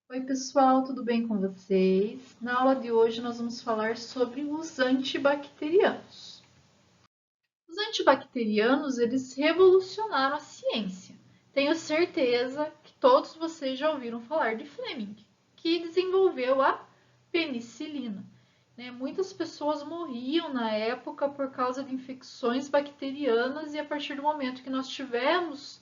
Oi, pessoal, tudo bem com vocês? Na aula de hoje nós vamos falar sobre os antibacterianos. Os antibacterianos, eles revolucionaram a ciência. Tenho certeza que todos vocês já ouviram falar de Fleming, que desenvolveu a penicilina. Muitas pessoas morriam na época por causa de infecções bacterianas e a partir do momento que nós tivemos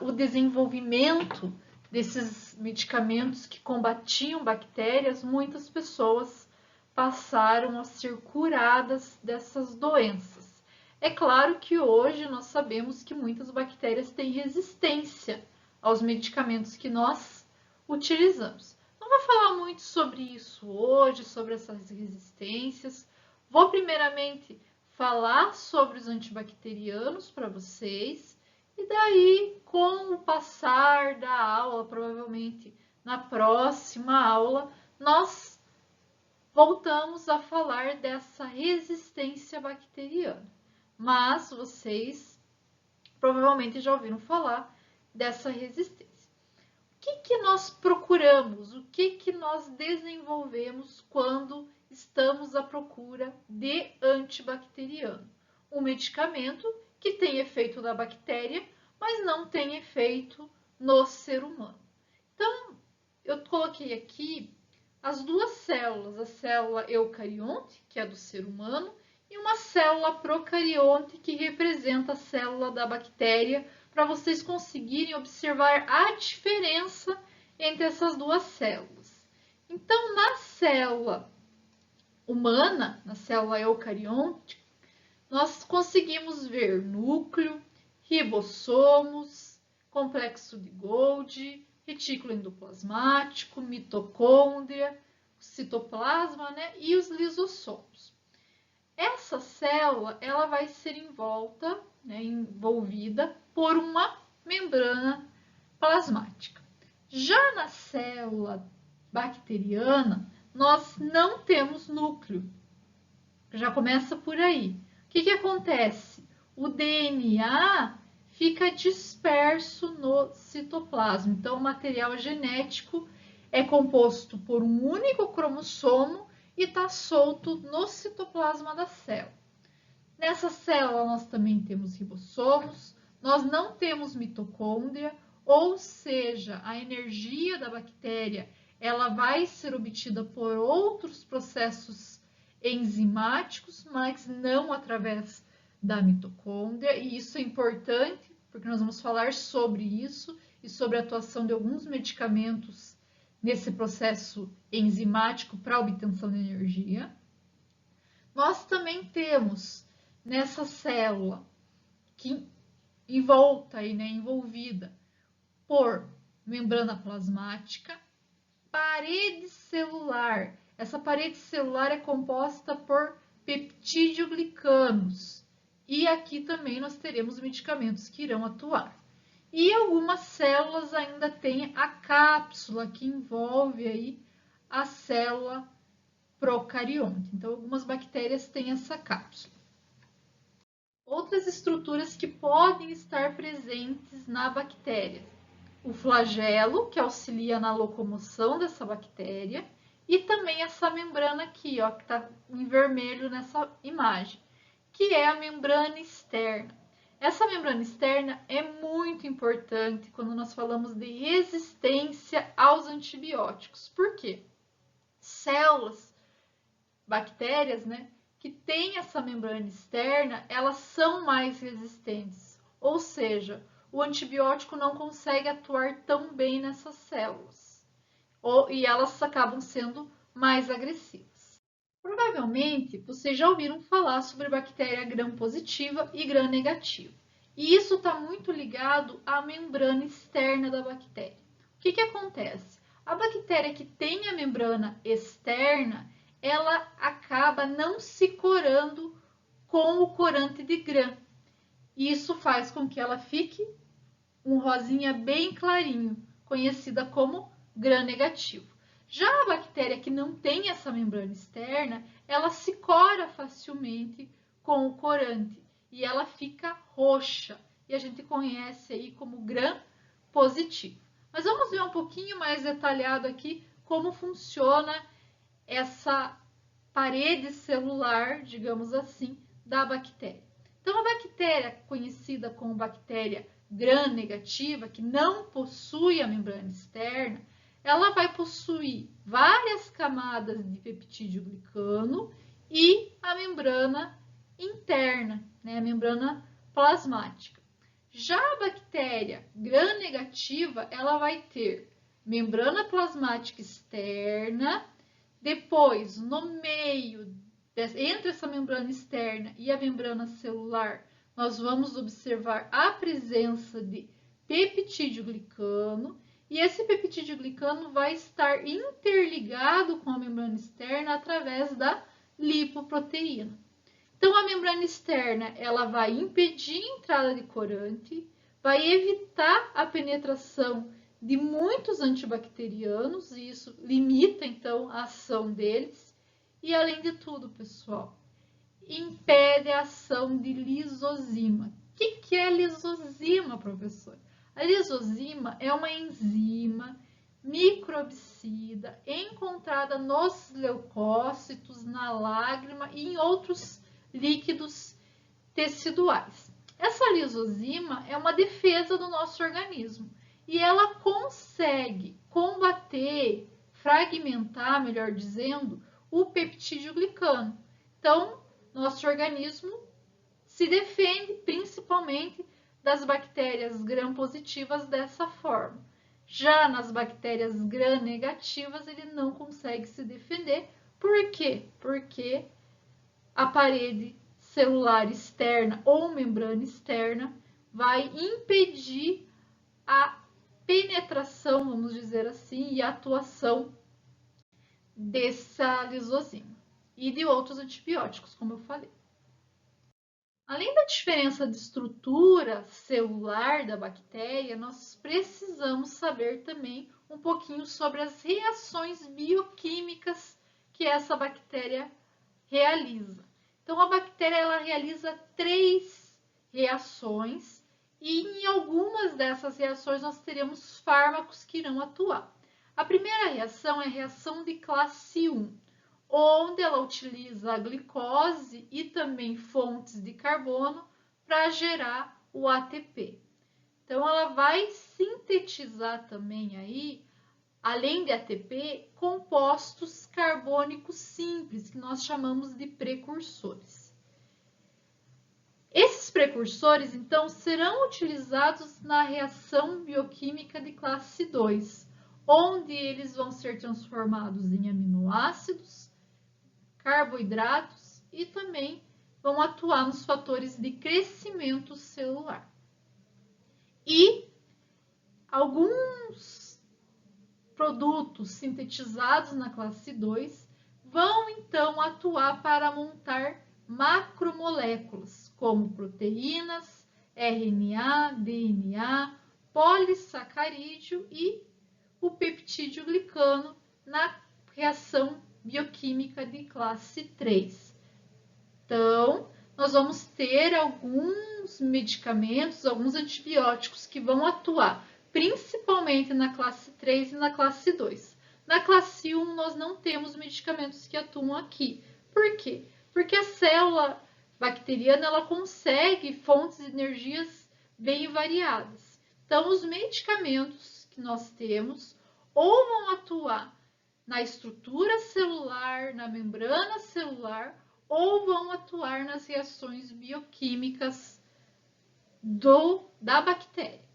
o desenvolvimento desses medicamentos que combatiam bactérias, muitas pessoas passaram a ser curadas dessas doenças. É claro que hoje nós sabemos que muitas bactérias têm resistência aos medicamentos que nós utilizamos. Não vou falar muito sobre isso hoje, sobre essas resistências. Vou primeiramente falar sobre os antibacterianos para vocês e daí, com o passar da aula, provavelmente na próxima aula, nós voltamos a falar dessa resistência bacteriana. Mas vocês provavelmente já ouviram falar dessa resistência. O que nós procuramos? O que nós desenvolvemos quando estamos à procura de antibacteriano? Um medicamento que tem efeito na bactéria, mas não tem efeito no ser humano. Então, eu coloquei aqui as duas células, a célula eucarionte, que é do ser humano, e uma célula procarionte, que representa a célula da bactéria, para vocês conseguirem observar a diferença entre essas duas células. Então, na célula humana, na célula eucarionte, nós conseguimos ver núcleo, ribossomos, complexo de Golgi, retículo endoplasmático, mitocôndria, citoplasma, e os lisossomos. Essa célula ela vai ser envolvida por uma membrana plasmática. Já na célula bacteriana, nós não temos núcleo. Já começa por aí. O que acontece? O DNA fica disperso no citoplasma. Então, o material genético é composto por um único cromossomo e está solto no citoplasma da célula. Nessa célula, nós também temos ribossomos, nós não temos mitocôndria, ou seja, a energia da bactéria ela vai ser obtida por outros processos enzimáticos, mas não através da mitocôndria, e isso é importante, porque nós vamos falar sobre isso e sobre a atuação de alguns medicamentos nesse processo enzimático para a obtenção de energia. Nós também temos nessa célula que envolta envolvida por membrana plasmática, parede celular. Essa parede celular é composta por peptidoglicanos. E aqui também nós teremos medicamentos que irão atuar. E algumas células ainda têm a cápsula que envolve aí a célula procarionte. Então, algumas bactérias têm essa cápsula. Outras estruturas que podem estar presentes na bactéria. O flagelo, que auxilia na locomoção dessa bactéria, e também essa membrana aqui, ó, que está em vermelho nessa imagem, que é a membrana externa. Essa membrana externa é muito importante quando nós falamos de resistência aos antibióticos. Por quê? Células, bactérias, que têm essa membrana externa, elas são mais resistentes. Ou seja, o antibiótico não consegue atuar tão bem nessas células. E elas acabam sendo mais agressivas. Provavelmente, vocês já ouviram falar sobre bactéria gram-positiva e gram-negativa. E isso está muito ligado à membrana externa da bactéria. O que acontece? A bactéria que tem a membrana externa, ela acaba não se corando com o corante de gram. E isso faz com que ela fique um rosinha bem clarinho, conhecida como gram-negativo. Já a bactéria que não tem essa membrana externa, ela se cora facilmente com o corante e ela fica roxa. E a gente conhece aí como gram-positivo. Mas vamos ver um pouquinho mais detalhado aqui como funciona essa parede celular, digamos assim, da bactéria. Então, a bactéria conhecida como bactéria gram-negativa, que não possui a membrana externa, ela vai possuir várias camadas de peptídeo glicano e a membrana interna, né, a membrana plasmática. Já a bactéria gram-negativa, ela vai ter membrana plasmática externa, depois, no meio, entre essa membrana externa e a membrana celular, nós vamos observar a presença de peptídeo glicano, e esse peptídeo glicano vai estar interligado com a membrana externa através da lipoproteína. Então, a membrana externa ela vai impedir a entrada de corante, vai evitar a penetração de muitos antibacterianos, e isso limita, então, a ação deles. E, além de tudo, pessoal, impede a ação de lisozima. O que é lisozima, professor? A lisozima é uma enzima microbicida encontrada nos leucócitos, na lágrima e em outros líquidos teciduais. Essa lisozima é uma defesa do nosso organismo e ela consegue combater, fragmentar, melhor dizendo, o peptídeo glicano. Então, nosso organismo se defende principalmente das bactérias gram-positivas dessa forma. Já nas bactérias gram-negativas, ele não consegue se defender. Por quê? Porque a parede celular externa ou membrana externa vai impedir a penetração, vamos dizer assim, e a atuação dessa lisozima e de outros antibióticos, como eu falei. Além da diferença de estrutura celular da bactéria, nós precisamos saber também um pouquinho sobre as reações bioquímicas que essa bactéria realiza. Então, a bactéria ela realiza 3 reações e em algumas dessas reações nós teremos fármacos que irão atuar. A primeira reação é a reação de classe 1, onde ela utiliza a glicose e também fontes de carbono para gerar o ATP. Então, ela vai sintetizar também aí, além de ATP, compostos carbônicos simples, que nós chamamos de precursores. Esses precursores, então, serão utilizados na reação bioquímica de classe 2, onde eles vão ser transformados em aminoácidos, carboidratos e também vão atuar nos fatores de crescimento celular. E alguns produtos sintetizados na classe 2 vão então atuar para montar macromoléculas, como proteínas, RNA, DNA, polissacarídeo e o peptídeo glicano na reação bioquímica de classe 3. Então, nós vamos ter alguns medicamentos, alguns antibióticos que vão atuar principalmente na classe 3 e na classe 2. Na classe 1, nós não temos medicamentos que atuam aqui. Por quê? Porque a célula bacteriana ela consegue fontes de energias bem variadas. Então, os medicamentos que nós temos ou vão atuar na estrutura celular, na membrana celular, ou vão atuar nas reações bioquímicas da bactéria.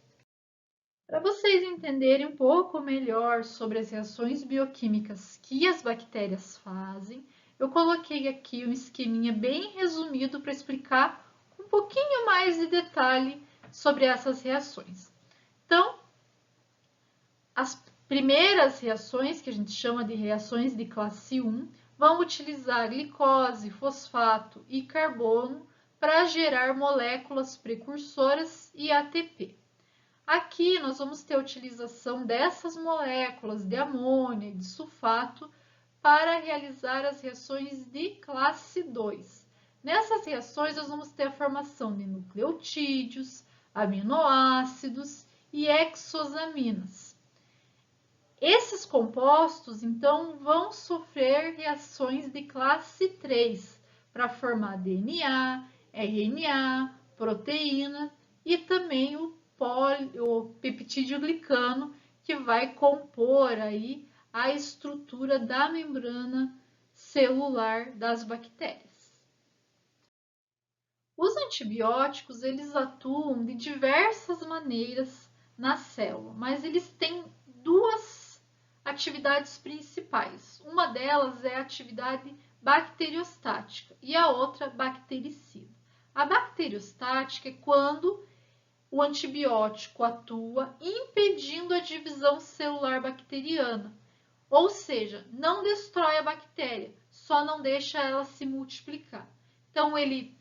Para vocês entenderem um pouco melhor sobre as reações bioquímicas que as bactérias fazem, eu coloquei aqui um esqueminha bem resumido para explicar um pouquinho mais de detalhe sobre essas reações. Então, as primeiras reações, que a gente chama de reações de classe 1, vão utilizar glicose, fosfato e carbono para gerar moléculas precursoras e ATP. Aqui nós vamos ter a utilização dessas moléculas de amônia e de sulfato para realizar as reações de classe 2. Nessas reações nós vamos ter a formação de nucleotídeos, aminoácidos e exosaminas. Esses compostos, então, vão sofrer reações de classe 3 para formar DNA, RNA, proteína e também o peptídeo glicano, que vai compor aí a estrutura da membrana celular das bactérias. Os antibióticos, eles atuam de diversas maneiras na célula, mas eles têm duas atividades principais. Uma delas é a atividade bacteriostática e a outra bactericida. A bacteriostática é quando o antibiótico atua impedindo a divisão celular bacteriana, ou seja, não destrói a bactéria, só não deixa ela se multiplicar. Então, ele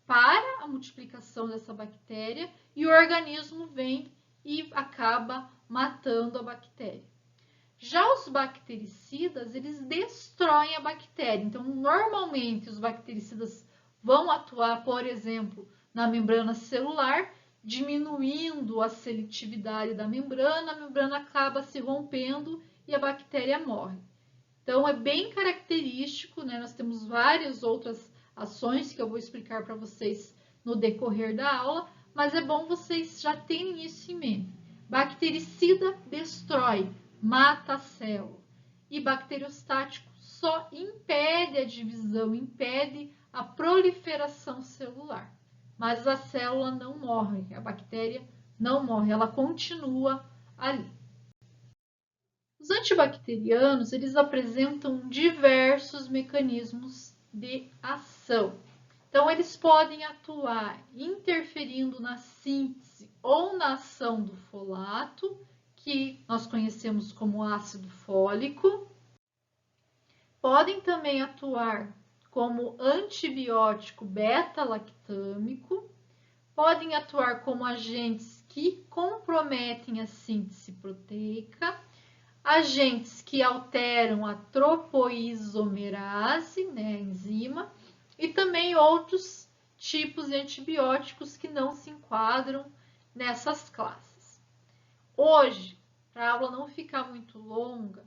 para a multiplicação dessa bactéria e o organismo vem e acaba matando a bactéria. Já os bactericidas, eles destroem a bactéria. Então, normalmente, os bactericidas vão atuar, por exemplo, na membrana celular, diminuindo a seletividade da membrana, a membrana acaba se rompendo e a bactéria morre. Então, é bem característico, né? Nós temos várias outras ações que eu vou explicar para vocês no decorrer da aula, mas é bom vocês já terem isso em mente. Bactericida destrói, mata a célula. E bacteriostático só impede a divisão, impede a proliferação celular. Mas a célula não morre, a bactéria não morre, ela continua ali. Os antibacterianos, eles apresentam diversos mecanismos de ação. Então, eles podem atuar interferindo na síntese ou na ação do folato, que nós conhecemos como ácido fólico. Podem também atuar como antibiótico beta-lactâmico. Podem atuar como agentes que comprometem a síntese proteica, agentes que alteram a tropoisomerase, né, a enzima, e também outros tipos de antibióticos que não se enquadram nessas classes. Hoje, para a aula não ficar muito longa,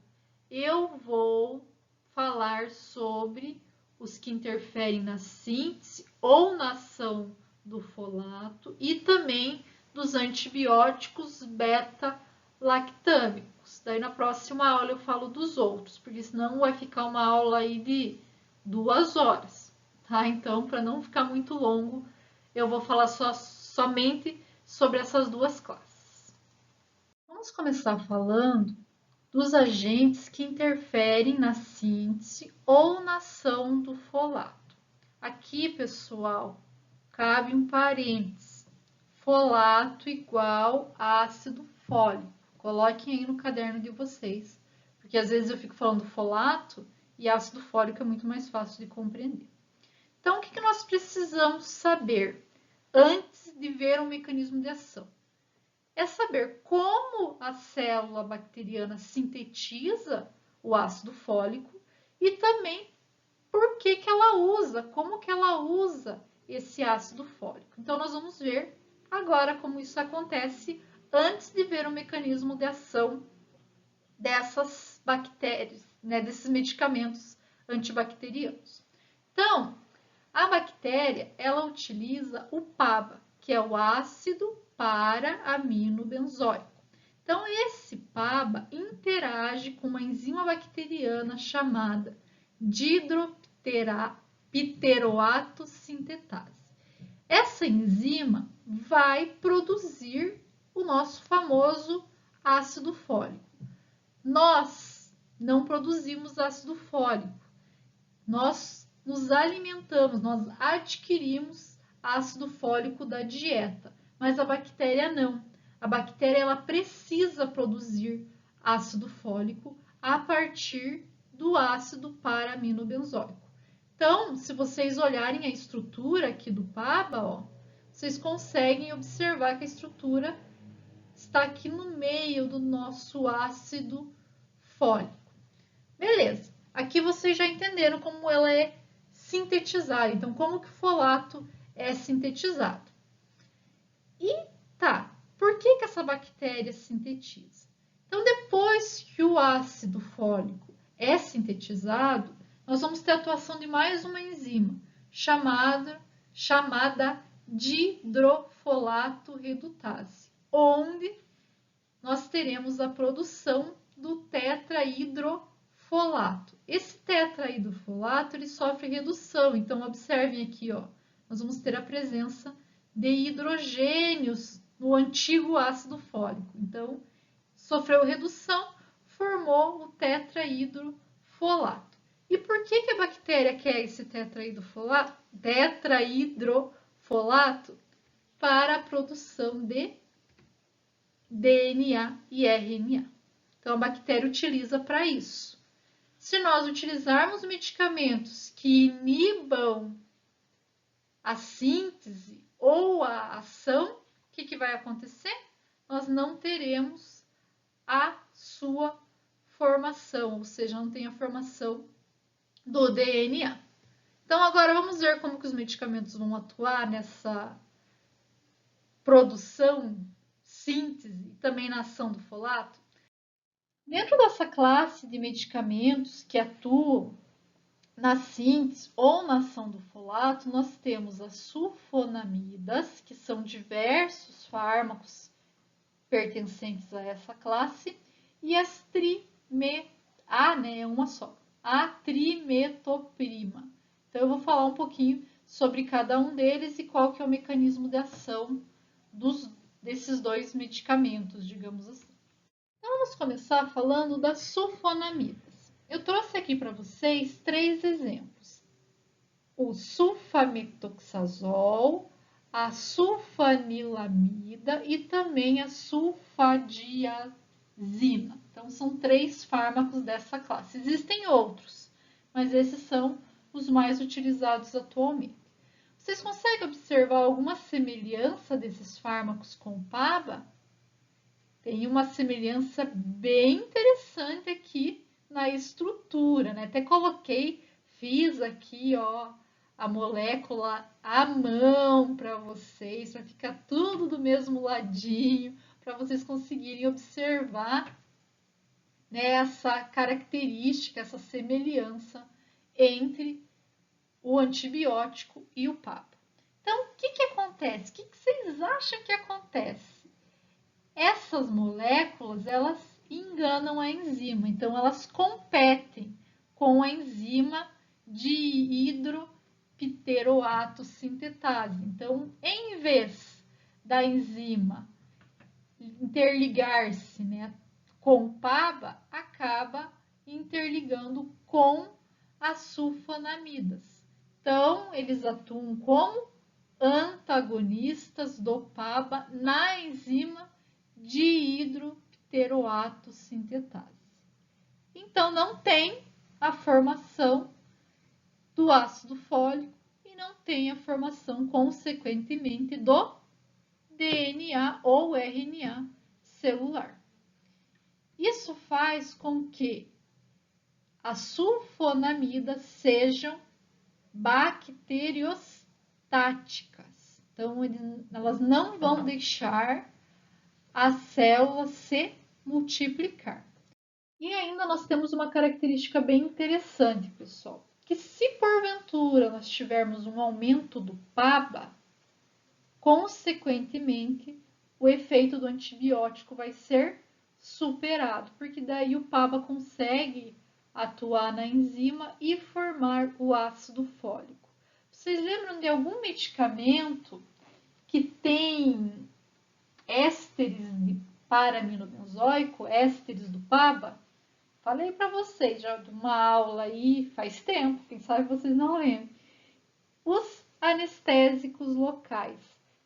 eu vou falar sobre os que interferem na síntese ou na ação do folato e também dos antibióticos beta-lactâmicos. Daí na próxima aula eu falo dos outros, porque senão vai ficar uma aula aí de 2 horas, tá? Então, para não ficar muito longo, eu vou falar somente sobre essas duas classes. Vamos começar falando dos agentes que interferem na síntese ou na ação do folato. Aqui, pessoal, cabe um parênteses. Folato igual ácido fólico. Coloquem aí no caderno de vocês, porque às vezes eu fico falando folato e ácido fólico é muito mais fácil de compreender. Então, o que nós precisamos saber antes de ver o mecanismo de ação? É saber como a célula bacteriana sintetiza o ácido fólico e também por que ela usa, como que ela usa esse ácido fólico. Então, nós vamos ver agora como isso acontece antes de ver o mecanismo de ação dessas bactérias, né, desses medicamentos antibacterianos. Então, a bactéria, ela utiliza o PABA, que é o ácido para-aminobenzoico. Então, esse PABA interage com uma enzima bacteriana chamada dihidropteroato sintetase. Essa enzima vai produzir o nosso famoso ácido fólico. Nós não produzimos ácido fólico. Nós nos alimentamos, nós adquirimos ácido fólico da dieta, mas a bactéria não. A bactéria ela precisa produzir ácido fólico a partir do ácido para-aminobenzoico. Então, se vocês olharem a estrutura aqui do PABA, ó, vocês conseguem observar que a estrutura está aqui no meio do nosso ácido fólico. Beleza, aqui vocês já entenderam como ela é sintetizada, então como que o folato é sintetizado. E tá, por que essa bactéria sintetiza? Então, depois que o ácido fólico é sintetizado, nós vamos ter a atuação de mais uma enzima, chamada dihidrofolato redutase, onde nós teremos a produção do tetrahidrofolato. Esse tetrahidrofolato ele sofre redução, então observem aqui, ó, nós vamos ter a presença de hidrogênios no antigo ácido fólico. Então, sofreu redução, formou o tetrahidrofolato. E por que a bactéria quer esse tetrahidrofolato? Para a produção de DNA e RNA. Então, a bactéria utiliza para isso. Se nós utilizarmos medicamentos que inibam a síntese ou a ação, o que vai acontecer? Nós não teremos a sua formação, ou seja, não tem a formação do DNA. Então, agora vamos ver como que os medicamentos vão atuar nessa produção, síntese e também na ação do folato. Dentro dessa classe de medicamentos que atuam na síntese ou na ação do folato, nós temos as sulfonamidas, que são diversos fármacos pertencentes a essa classe, e as a trimetoprima. Então, eu vou falar um pouquinho sobre cada um deles e qual que é o mecanismo de ação desses dois medicamentos, digamos assim. Então, vamos começar falando das sulfonamidas. Eu trouxe aqui para vocês 3 exemplos. O sulfametoxazol, a sulfanilamida e também a sulfadiazina. Então, são 3 fármacos dessa classe. Existem outros, mas esses são os mais utilizados atualmente. Vocês conseguem observar alguma semelhança desses fármacos com o PABA? Tem uma semelhança bem interessante aqui na estrutura, né? Até fiz aqui, ó, a molécula à mão para vocês, para ficar tudo do mesmo ladinho, para vocês conseguirem observar, né, essa característica, essa semelhança entre o antibiótico e o PABA. Então, o que acontece? O que vocês acham que acontece? Essas moléculas, elas enganam a enzima, então elas competem com a enzima de hidropteroato sintetase. Então, em vez da enzima interligar-se, né, com PABA, acaba interligando com as sulfonamidas. Então, eles atuam como antagonistas do PABA na enzima dihidropteroato sintetase. Então, não tem a formação do ácido fólico e não tem a formação, consequentemente, do DNA ou RNA celular. Isso faz com que as sulfonamidas sejam bacteriostáticas. Então, elas não vão deixar as células se multiplicar. E ainda nós temos uma característica bem interessante, pessoal, que se porventura nós tivermos um aumento do PABA, consequentemente, o efeito do antibiótico vai ser superado, porque daí o PABA consegue atuar na enzima e formar o ácido fólico. Vocês lembram de algum medicamento que tem ésteres de para-aminobenzoico, ésteres do PABA? Falei para vocês já de uma aula aí faz tempo, quem sabe vocês não lembram. Os anestésicos locais.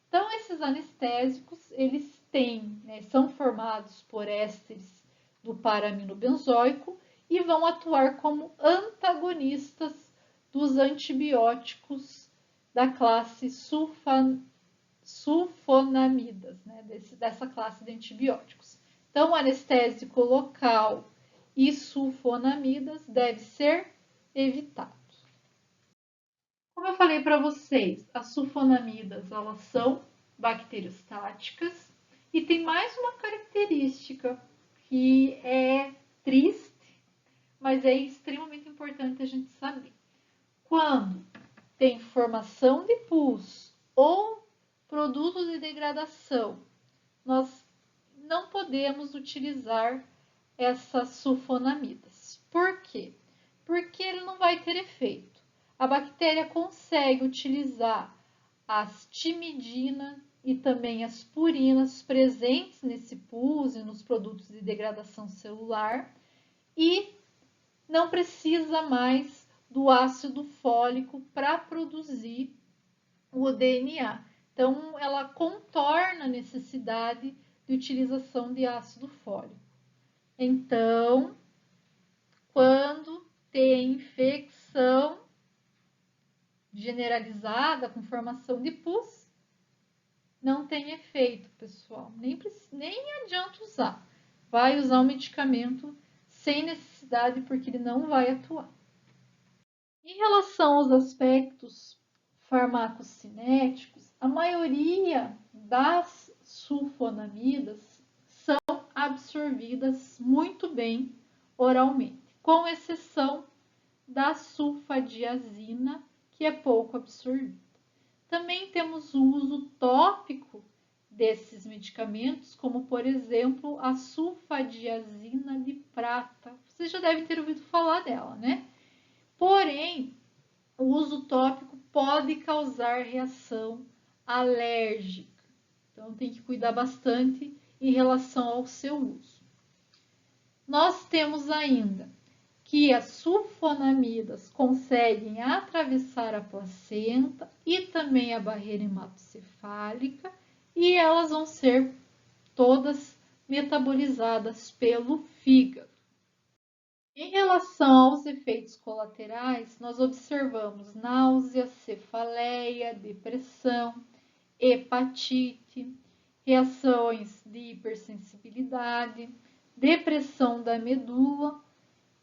Então, esses anestésicos, eles têm, né, são formados por ésteres do para-aminobenzoico e vão atuar como antagonistas dos antibióticos da classe sulfonamidas, né, dessa classe de antibióticos. Então, o anestésico local e sulfonamidas deve ser evitado. Como eu falei para vocês, as sulfonamidas, elas são bacteriostáticas e tem mais uma característica, que é triste, mas é extremamente importante a gente saber. Quando tem formação de pus ou produtos de degradação, nós não podemos utilizar essas sulfonamidas. Por quê? Porque ele não vai ter efeito. A bactéria consegue utilizar as timidina e também as purinas presentes nesse pus e nos produtos de degradação celular e não precisa mais do ácido fólico para produzir o DNA. Então, ela contorna a necessidade de utilização de ácido fólico. Então, quando tem infecção generalizada com formação de pus, não tem efeito, pessoal. Nem adianta usar. Vai usar o medicamento sem necessidade, porque ele não vai atuar. Em relação aos aspectos farmacocinéticos, a maioria das sulfonamidas são absorvidas muito bem oralmente, com exceção da sulfadiazina, que é pouco absorvida. Também temos o uso tópico desses medicamentos, como por exemplo a sulfadiazina de prata. Você já deve ter ouvido falar dela, né? Porém, o uso tópico pode causar reação alérgica. Então, tem que cuidar bastante em relação ao seu uso. Nós temos ainda que as sulfonamidas conseguem atravessar a placenta e também a barreira hematocefálica e elas vão ser todas metabolizadas pelo fígado. Em relação aos efeitos colaterais, nós observamos náusea, cefaleia, depressão, hepatite, reações de hipersensibilidade, depressão da medula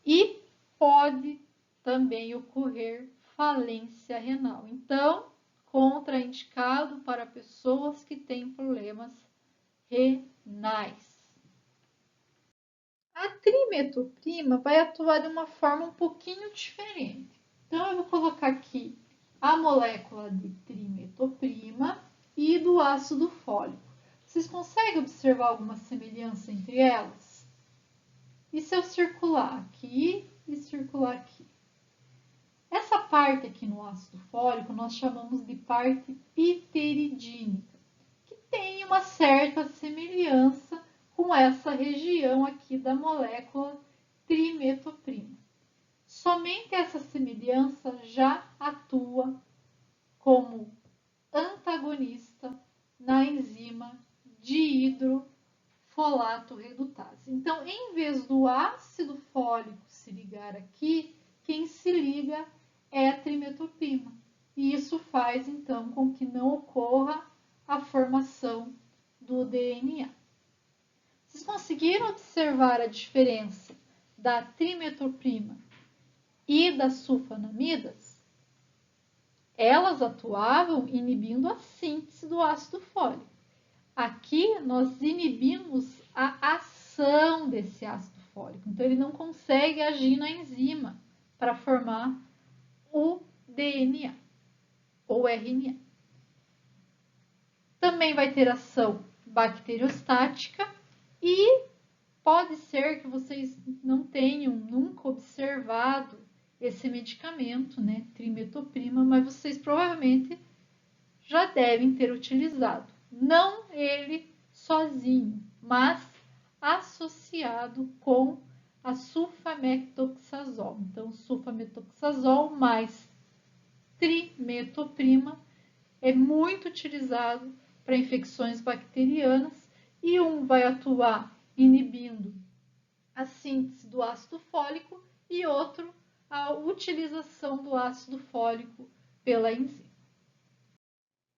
e pode também ocorrer falência renal. Então, contraindicado para pessoas que têm problemas renais. A trimetoprima vai atuar de uma forma um pouquinho diferente. Então, eu vou colocar aqui a molécula de trimetoprima e do ácido fólico. Vocês conseguem observar alguma semelhança entre elas? E se eu circular aqui e circular aqui? Essa parte aqui no ácido fólico nós chamamos de parte pteridínica, que tem uma certa semelhança com essa região aqui da molécula trimetoprima. Somente essa semelhança já atua como antagonista na enzima dihidrofolato redutase. Então, em vez do ácido fólico se ligar aqui, quem se liga é a trimetoprima. E isso faz, então, com que não ocorra a formação do DNA. Vocês conseguiram observar a diferença da trimetoprima e das sulfonamidas? Elas atuavam inibindo a síntese do ácido fólico. Aqui nós inibimos a ação desse ácido fólico, então ele não consegue agir na enzima para formar o DNA ou RNA. Também vai ter ação bacteriostática e pode ser que vocês não tenham nunca observado esse medicamento, né, trimetoprima, mas vocês provavelmente já devem ter utilizado. Não ele sozinho, mas associado com a sulfametoxazol. Então, sulfametoxazol mais trimetoprima é muito utilizado para infecções bacterianas e um vai atuar inibindo a síntese do ácido fólico e outro a utilização do ácido fólico pela enzima.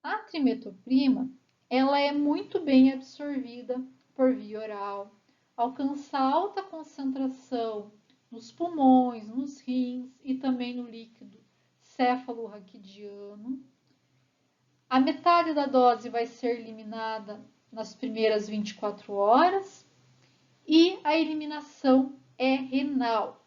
A trimetoprima, ela é muito bem absorvida por via oral, alcança alta concentração nos pulmões, nos rins e também no líquido cefalorraquidiano. A metade da dose vai ser eliminada nas primeiras 24 horas e a eliminação é renal.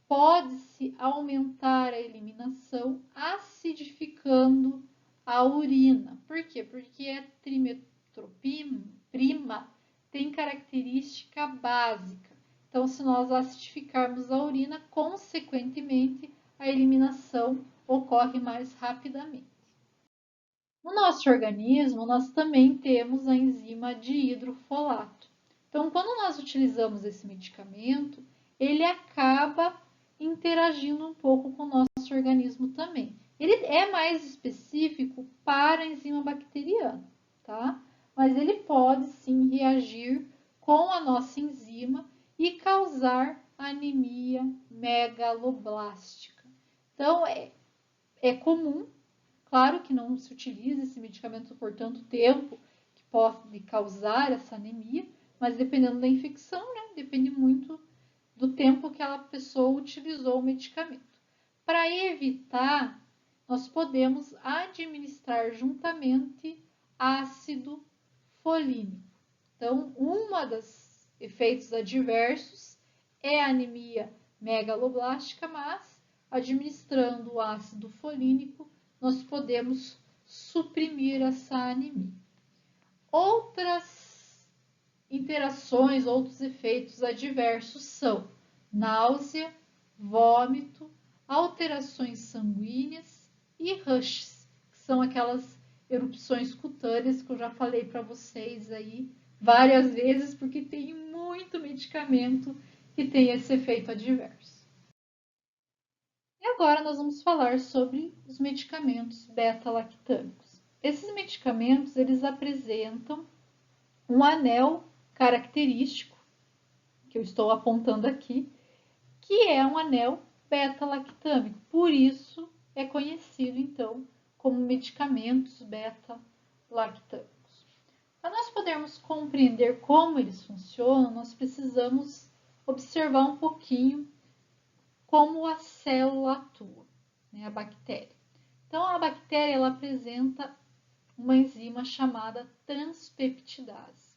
Pode-se aumentar a eliminação acidificando a urina. Por quê? Porque a trimetroprima tem característica básica. Então, se nós acidificarmos a urina, consequentemente, a eliminação ocorre mais rapidamente. No nosso organismo, nós também temos a enzima dihidrofolato. Então, quando nós utilizamos esse medicamento, ele acaba interagindo um pouco com o nosso organismo também. Ele é mais específico para a enzima bacteriana, tá? Mas ele pode sim reagir com a nossa enzima e causar anemia megaloblástica. Então, é comum, claro que não se utiliza esse medicamento por tanto tempo que pode causar essa anemia, mas dependendo da infecção, né, depende muito do tempo que aquela pessoa utilizou o medicamento. Para evitar, nós podemos administrar juntamente ácido folínico. Então, dos efeitos adversos é a anemia megaloblástica, mas administrando o ácido folínico, nós podemos suprimir essa anemia. Outras interações, outros efeitos adversos são náusea, vômito, alterações sanguíneas e rushes, que são aquelas erupções cutâneas que eu já falei para vocês aí várias vezes, porque tem muito medicamento que tem esse efeito adverso. E agora nós vamos falar sobre os medicamentos beta-lactâmicos. Esses medicamentos, eles apresentam um anel característico, que eu estou apontando aqui, que é um anel beta-lactâmico. Por isso é conhecido, então, como medicamentos beta-lactâmicos. Para nós podermos compreender como eles funcionam, nós precisamos observar um pouquinho como a célula atua, né, a bactéria. Então, a bactéria ela apresenta uma enzima chamada transpeptidase.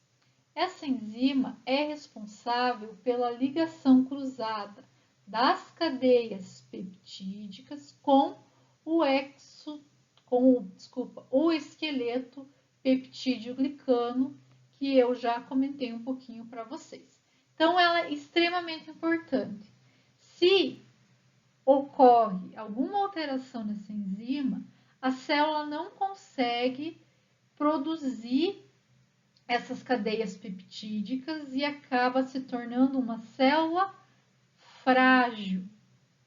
Essa enzima é responsável pela ligação cruzada das cadeias peptídicas com o esqueleto peptídeo-glicano, que eu já comentei um pouquinho para vocês. Então, ela é extremamente importante. Se ocorre alguma alteração nessa enzima, a célula não consegue produzir essas cadeias peptídicas e acaba se tornando uma célula frágil,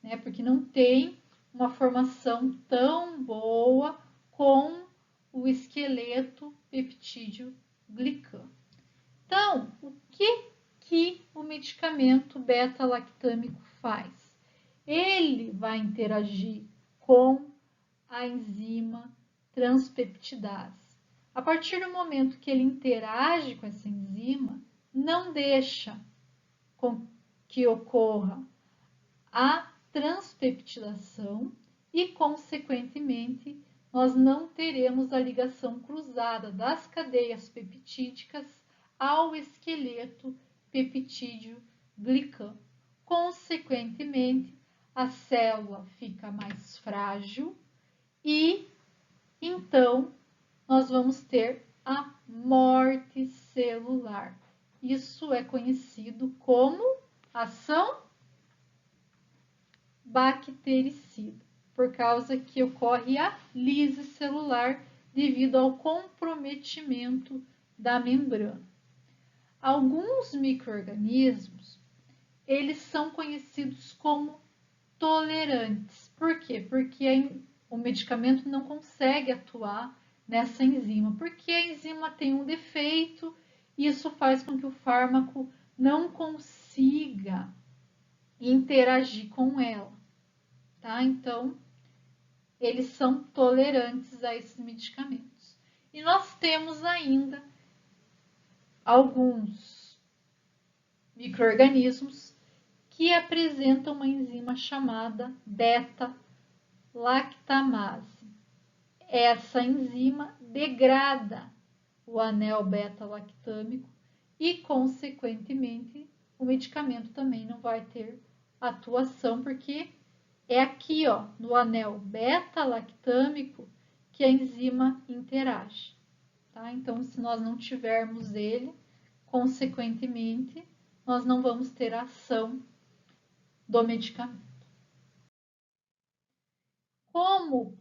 né? Porque não tem uma formação tão boa com o esqueleto peptídeo-glicano. Então, o que o medicamento beta-lactâmico faz? Ele vai interagir com a enzima transpeptidase. A partir do momento que ele interage com essa enzima, não deixa com que ocorra a transpeptidação e, consequentemente, nós não teremos a ligação cruzada das cadeias peptídicas ao esqueleto peptídeo-glicano. Consequentemente, a célula fica mais frágil e, então, nós vamos ter a morte celular. Isso é conhecido como ação bactericida, por causa que ocorre a lise celular devido ao comprometimento da membrana. Alguns micro-organismos, eles são conhecidos como tolerantes. Por quê? Porque o medicamento não consegue atuar nessa enzima, porque a enzima tem um defeito e isso faz com que o fármaco não consiga interagir com ela, tá? Então, eles são tolerantes a esses medicamentos. E nós temos ainda alguns micro-organismos que apresentam uma enzima chamada beta-lactamase. Essa enzima degrada o anel beta-lactâmico e, consequentemente, o medicamento também não vai ter atuação, porque é aqui, ó, no anel beta-lactâmico que a enzima interage. Tá? Então, se nós não tivermos ele, consequentemente, nós não vamos ter a ação do medicamento. Como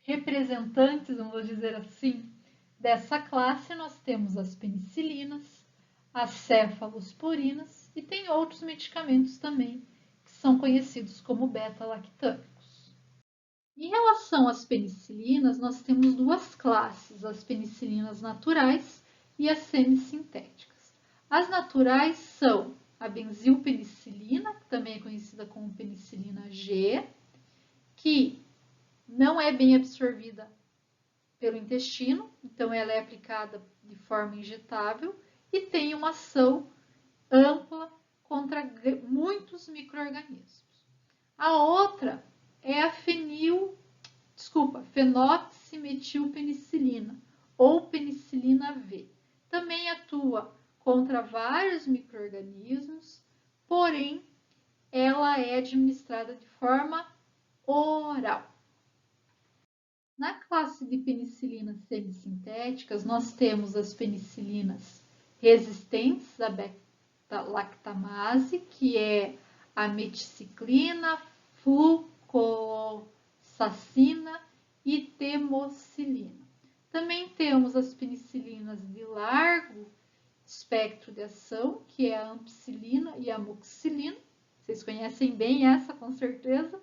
representantes, vamos dizer assim, dessa classe, nós temos as penicilinas, as cefalosporinas e tem outros medicamentos também que são conhecidos como beta-lactâmicos. Em relação às penicilinas, nós temos duas classes, as penicilinas naturais e as semissintéticas. As naturais são a benzilpenicilina, que também é conhecida como penicilina G, que não é bem absorvida pelo intestino, então ela é aplicada de forma injetável e tem uma ação ampla contra muitos micro-organismos. A outra é a fenoximetilpenicilina ou penicilina V. Também atua contra vários micro-organismos, porém ela é administrada de forma oral. Na classe de penicilinas semissintéticas, nós temos as penicilinas resistentes à beta-lactamase, que é a meticiclina, flucloxacina e temocilina. Também temos as penicilinas de largo espectro de ação, que é a ampicilina e a amoxicilina. Vocês conhecem bem essa, com certeza.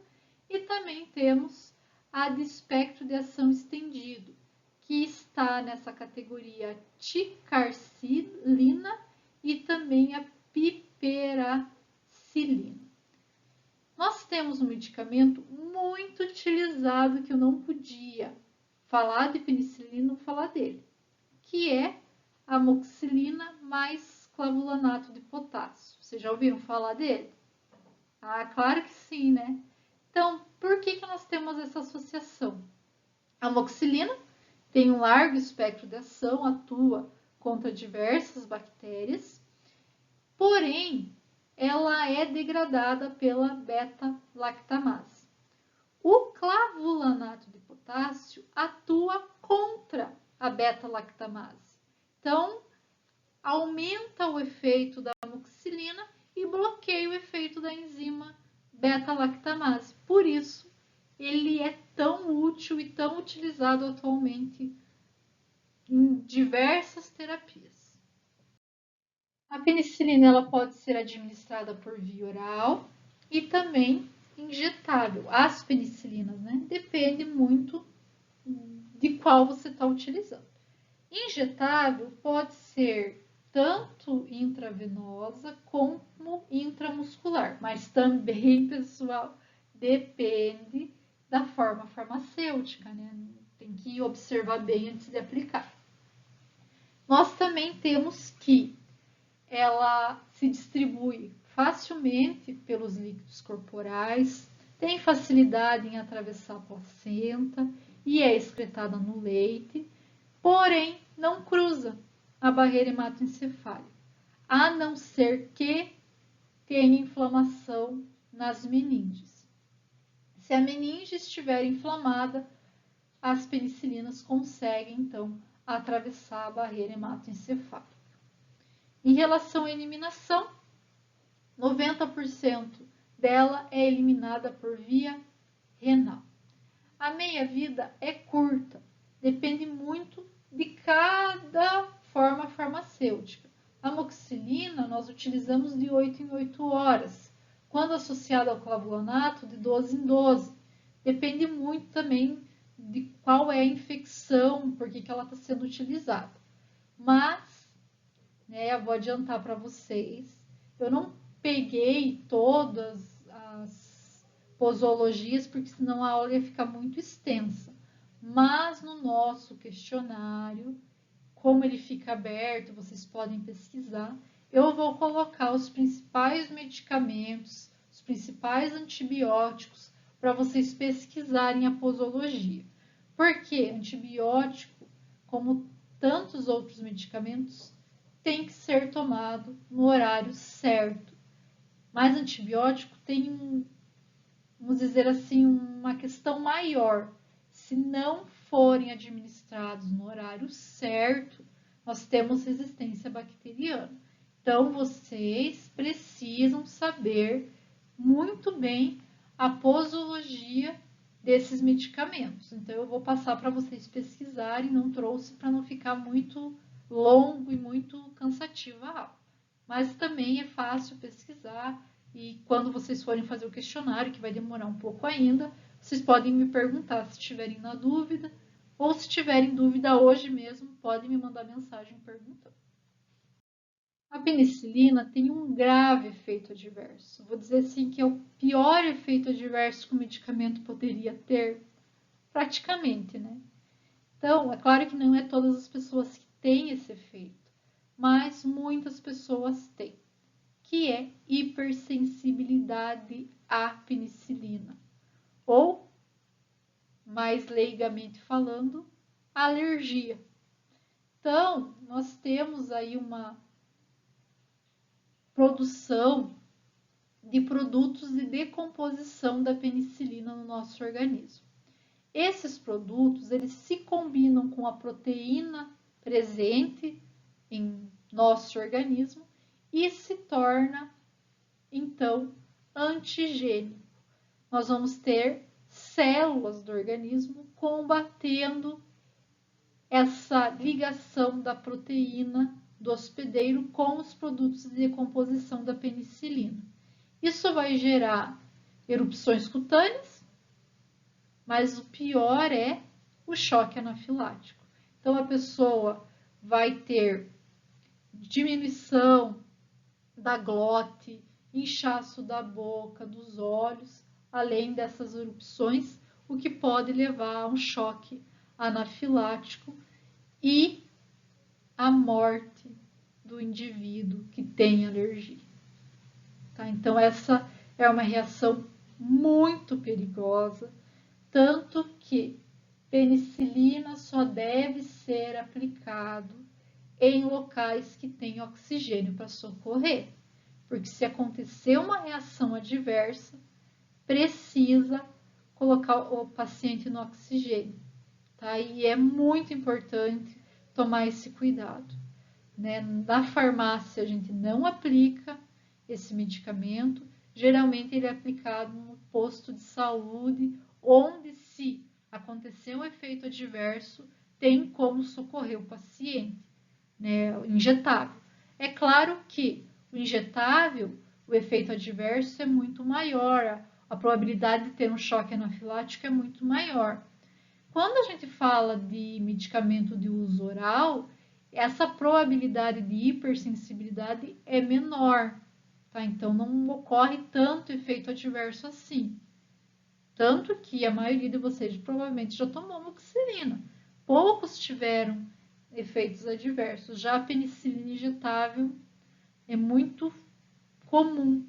E também temos a de espectro de ação estendido, que está nessa categoria ticarcilina e também a piperacilina. Nós temos um medicamento muito utilizado que eu não podia falar de penicilina e não falar dele, que é a amoxicilina mais clavulanato de potássio. Vocês já ouviram falar dele? Ah, claro que sim, né? Então, por que nós temos essa associação? A amoxicilina tem um largo espectro de ação, atua contra diversas bactérias, porém, ela é degradada pela beta-lactamase. O clavulanato de potássio atua contra a beta-lactamase. Então, aumenta o efeito da amoxicilina e bloqueia o efeito da enzima beta-lactamase. Por isso, ele é tão útil e tão utilizado atualmente em diversas terapias. A penicilina ela pode ser administrada por via oral e também injetável. As penicilinas, né? Depende muito de qual você está utilizando. Injetável pode ser tanto intravenosa como intramuscular, mas também, pessoal, depende da forma farmacêutica, né? Tem que observar bem antes de aplicar. Nós também temos que ela se distribui facilmente pelos líquidos corporais, tem facilidade em atravessar a placenta e é excretada no leite, porém não cruza a barreira hematoencefálica, a não ser que tenha inflamação nas meninges. Se a meninge estiver inflamada, as penicilinas conseguem, então, atravessar a barreira hematoencefálica. Em relação à eliminação, 90% dela é eliminada por via renal. A meia-vida é curta, depende muito de cada forma farmacêutica. A amoxicilina nós utilizamos de 8 em 8 horas, quando associada ao clavulanato, de 12 em 12. Depende muito também de qual é a infecção, por que ela está sendo utilizada. Mas, né, eu vou adiantar para vocês, eu não peguei todas as posologias, porque senão a aula ia ficar muito extensa. Mas no nosso questionário, como ele fica aberto, vocês podem pesquisar, eu vou colocar os principais medicamentos, os principais antibióticos, para vocês pesquisarem a posologia. Porque antibiótico, como tantos outros medicamentos, tem que ser tomado no horário certo. Mas antibiótico tem, vamos dizer assim, uma questão maior. Se não forem administrados no horário certo, nós temos resistência bacteriana. Então, vocês precisam saber muito bem a posologia desses medicamentos. Então, eu vou passar para vocês pesquisarem, não trouxe para não ficar muito longo e muito cansativa a aula. Mas também é fácil pesquisar e quando vocês forem fazer o questionário, que vai demorar um pouco ainda, vocês podem me perguntar se estiverem na dúvida ou se tiverem dúvida hoje mesmo, podem me mandar mensagem perguntando. A penicilina tem um grave efeito adverso. Vou dizer assim que é o pior efeito adverso que o medicamento poderia ter, praticamente, né? Então, é claro que não é todas as pessoas que têm esse efeito, mas muitas pessoas têm, que é hipersensibilidade à penicilina, ou, mais leigamente falando, alergia. Então, nós temos aí uma produção de produtos de decomposição da penicilina no nosso organismo. Esses produtos, eles se combinam com a proteína presente em nosso organismo e se torna, então, antigênico. Nós vamos ter células do organismo combatendo essa ligação da proteína do hospedeiro com os produtos de decomposição da penicilina. Isso vai gerar erupções cutâneas, mas o pior é o choque anafilático. Então, a pessoa vai ter diminuição da glote, inchaço da boca, dos olhos, além dessas erupções, o que pode levar a um choque anafilático e a morte do indivíduo que tem alergia. Tá? Então, essa é uma reação muito perigosa, tanto que penicilina só deve ser aplicado em locais que têm oxigênio para socorrer, porque se acontecer uma reação adversa, precisa colocar o paciente no oxigênio, tá? E é muito importante tomar esse cuidado, né? Na farmácia a gente não aplica esse medicamento, geralmente ele é aplicado no posto de saúde, onde se acontecer um efeito adverso, tem como socorrer o paciente, né? O injetável. É claro que o injetável, o efeito adverso é muito maior, a probabilidade de ter um choque anafilático é muito maior. Quando a gente fala de medicamento de uso oral, essa probabilidade de hipersensibilidade é menor, tá? Então não ocorre tanto efeito adverso assim. Tanto que a maioria de vocês provavelmente já tomou amoxicilina. Poucos tiveram efeitos adversos. Já a penicilina injetável é muito comum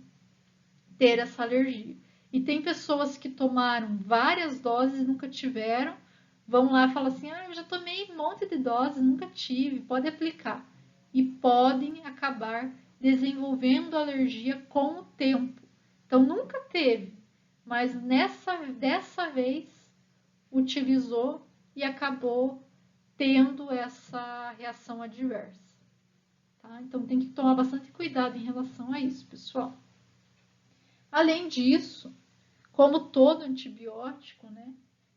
ter essa alergia. E tem pessoas que tomaram várias doses e nunca tiveram, vão lá e falam assim, eu já tomei um monte de doses, nunca tive, pode aplicar. E podem acabar desenvolvendo alergia com o tempo. Então, nunca teve, mas dessa vez utilizou e acabou tendo essa reação adversa. Tá? Então, tem que tomar bastante cuidado em relação a isso, pessoal. Além disso, como todo antibiótico, né,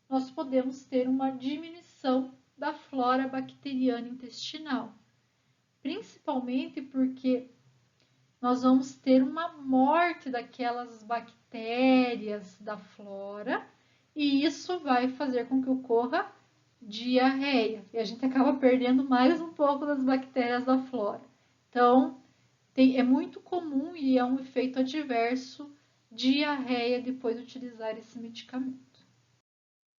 nós podemos ter uma diminuição da flora bacteriana intestinal, principalmente porque nós vamos ter uma morte daquelas bactérias da flora e isso vai fazer com que ocorra diarreia. E a gente acaba perdendo mais um pouco das bactérias da flora. Então, é muito comum e é um efeito adverso diarreia depois de utilizar esse medicamento.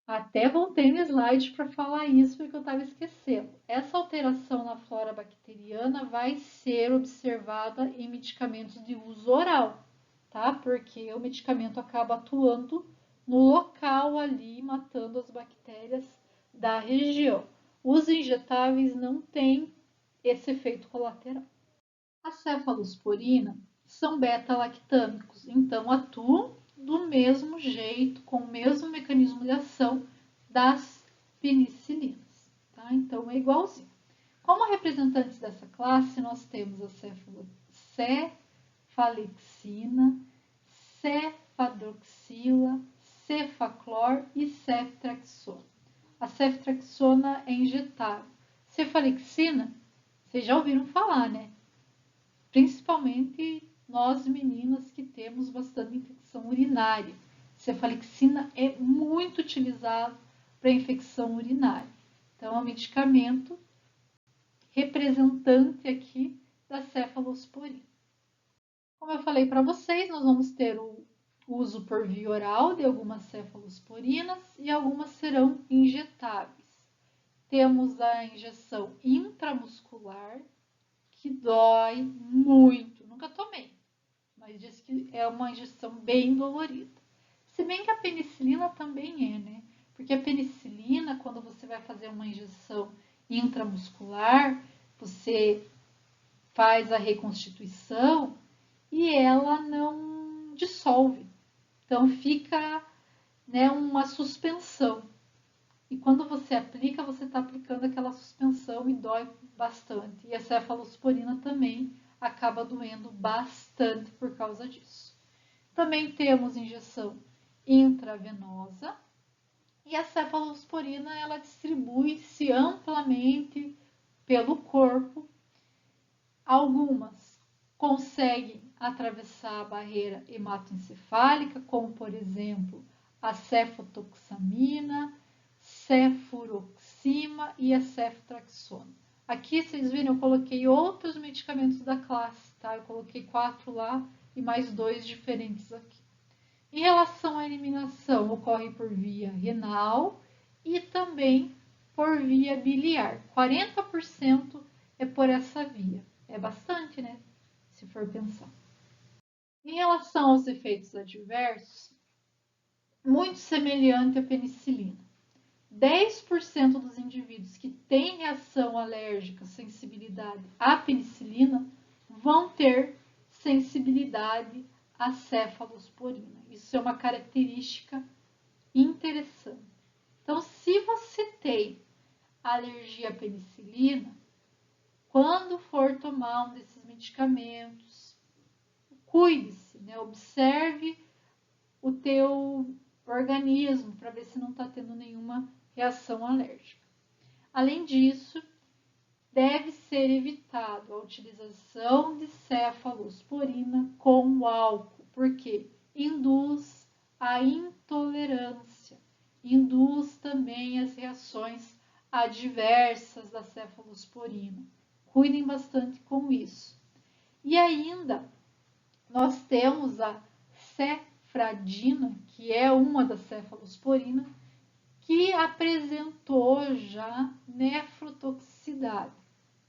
Até voltei no slide para falar isso porque eu estava esquecendo. Essa alteração na flora bacteriana vai ser observada em medicamentos de uso oral, tá? Porque o medicamento acaba atuando no local ali, matando as bactérias da região. Os injetáveis não têm esse efeito colateral. As cefalosporinas são beta-lactâmicos, então atuam do mesmo jeito, com o mesmo mecanismo de ação das penicilinas. Tá? Então é igualzinho. Como representantes dessa classe, nós temos a cefalexina, cefadroxila, cefaclor e ceftriaxona. A ceftriaxona é injetável. Cefalexina, vocês já ouviram falar, né? Principalmente nós meninas que temos bastante infecção urinária. Cefalexina é muito utilizado para infecção urinária. Então, é um medicamento representante aqui da cefalosporina. Como eu falei para vocês, nós vamos ter o uso por via oral de algumas cefalosporinas e algumas serão injetáveis. Temos a injeção intramuscular, que dói muito. Nunca tomei, mas diz que é uma injeção bem dolorida. Se bem que a penicilina também é, né? Porque a penicilina, quando você vai fazer uma injeção intramuscular, você faz a reconstituição e ela não dissolve. Então fica, né, uma suspensão. E quando você aplica, você está aplicando aquela suspensão e dói bastante. E a cefalosporina também acaba doendo bastante por causa disso. Também temos injeção intravenosa. E a cefalosporina, ela distribui-se amplamente pelo corpo. Algumas conseguem atravessar a barreira hematoencefálica, como por exemplo a cefotoxamina, cefuroxima e a ceftraxona. Aqui vocês viram, eu coloquei outros medicamentos da classe, tá? Eu coloquei 4 lá e mais 2 diferentes aqui. Em relação à eliminação, ocorre por via renal e também por via biliar. 40% é por essa via. É bastante, né? Se for pensar. Em relação aos efeitos adversos, muito semelhante à penicilina. 10% dos indivíduos que têm reação alérgica, sensibilidade à penicilina, vão ter sensibilidade à cefalosporina. Isso é uma característica interessante. Então, se você tem alergia à penicilina, quando for tomar um desses medicamentos, cuide-se, né? Observe o teu organismo para ver se não está tendo nenhuma reação alérgica. Além disso, deve ser evitado a utilização de cefalosporina com álcool, porque induz a intolerância, induz também as reações adversas da cefalosporina. Cuidem bastante com isso. E ainda, nós temos a cefradina, que é uma das cefalosporinas, que apresentou já nefrotoxicidade.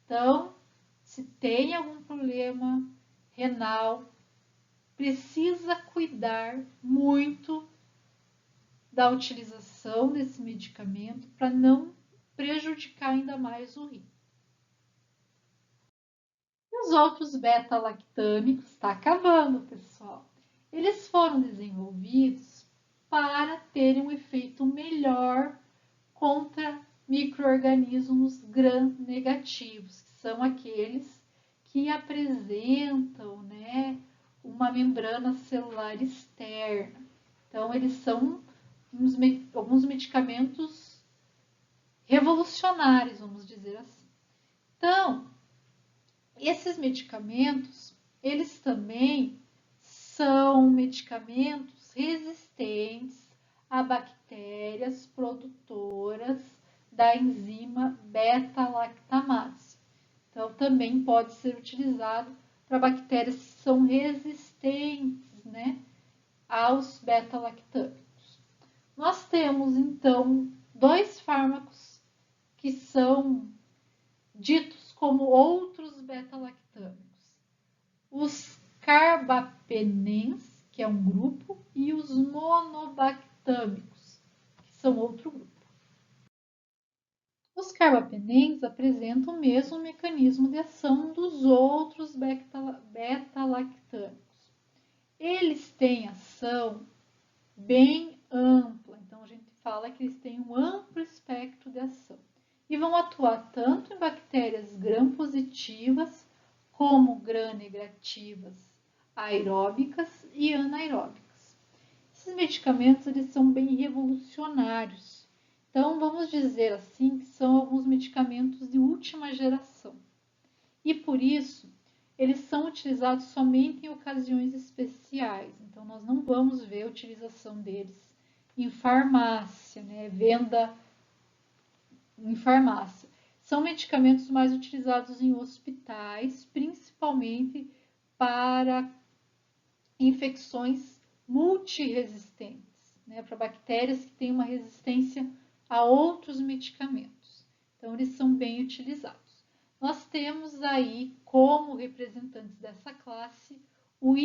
Então, se tem algum problema renal, precisa cuidar muito da utilização desse medicamento para não prejudicar ainda mais o rim. E os outros beta-lactâmicos, está acabando, pessoal. Eles foram desenvolvidos para terem um efeito melhor contra micro-organismos gram-negativos, que são aqueles que apresentam, né, uma membrana celular externa. Então, eles são alguns medicamentos revolucionários, vamos dizer assim. Então, esses medicamentos, eles também são medicamentos resistentes a bactérias produtoras da enzima beta-lactamase. Então, também pode ser utilizado para bactérias que são resistentes, né, aos beta-lactâmicos. Nós temos, então, 2 fármacos que são ditos como outros beta-lactâmicos. Os carbapenens, que é um grupo, e os monobactâmicos, que são outro grupo. Os Os carbapenens apresentam o mesmo mecanismo de ação dos outros beta-lactâmicos. Eles têm ação bem ampla, então a gente fala que eles têm um amplo espectro de ação e vão atuar tanto em bactérias gram-positivas como gram-negativas, aeróbicas e anaeróbicas. Esses medicamentos eles são bem revolucionários, então vamos dizer assim que são alguns medicamentos de última geração e por isso eles são utilizados somente em ocasiões especiais, então nós não vamos ver a utilização deles em farmácia, né? Venda em farmácia. São medicamentos mais utilizados em hospitais, principalmente para infecções multiresistentes, né? Para bactérias que têm uma resistência a outros medicamentos. Então, eles são bem utilizados. Nós temos aí como representantes dessa classe o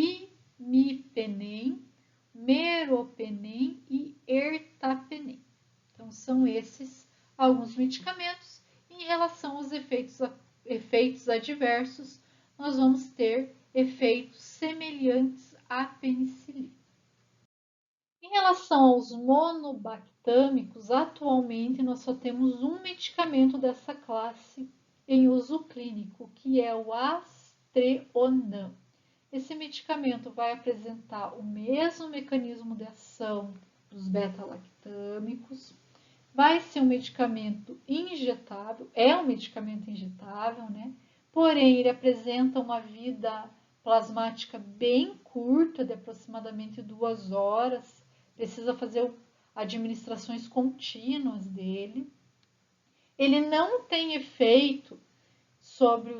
imipenem, meropenem e ertapenem. Então, são esses alguns medicamentos. Em relação aos efeitos adversos, nós vamos ter efeitos semelhantes à penicilina. Em relação aos monobactâmicos, atualmente nós só temos um medicamento dessa classe em uso clínico, que é o Astreonam. Esse medicamento vai apresentar o mesmo mecanismo de ação dos beta-lactâmicos, vai ser um medicamento injetável, é um medicamento injetável, né? Porém, ele apresenta uma vida plasmática bem curta, de aproximadamente 2 horas, precisa fazer administrações contínuas dele. Ele não tem efeito sobre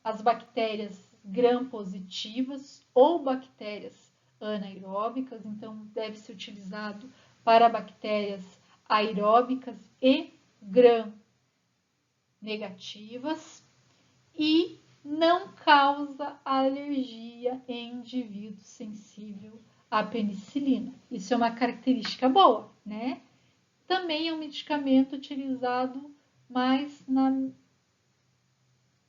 as bactérias gram-positivas ou bactérias anaeróbicas, então deve ser utilizado para bactérias aeróbicas e gram-negativas e não causa alergia em indivíduo sensível à penicilina. Isso é uma característica boa, né? Também é um medicamento utilizado mais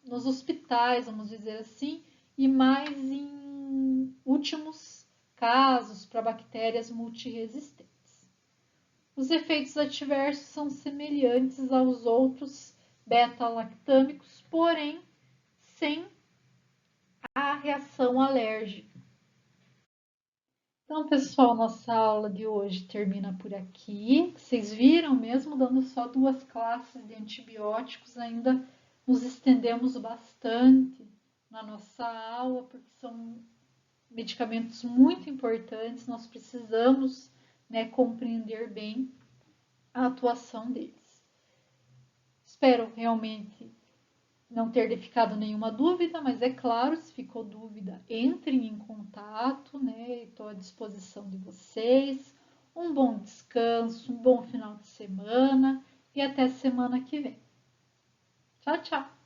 nos hospitais, vamos dizer assim, e mais em últimos casos para bactérias multiresistentes. Os efeitos adversos são semelhantes aos outros beta-lactâmicos, porém sem a reação alérgica. Então, pessoal, nossa aula de hoje termina por aqui. Vocês viram, mesmo dando só 2 classes de antibióticos, ainda nos estendemos bastante na nossa aula, porque são medicamentos muito importantes, nós precisamos, né, compreender bem a atuação deles. Espero realmente não ter ficado nenhuma dúvida, mas é claro, se ficou dúvida, entrem em contato, né? Estou à disposição de vocês. Um bom descanso, um bom final de semana e até semana que vem. Tchau, tchau!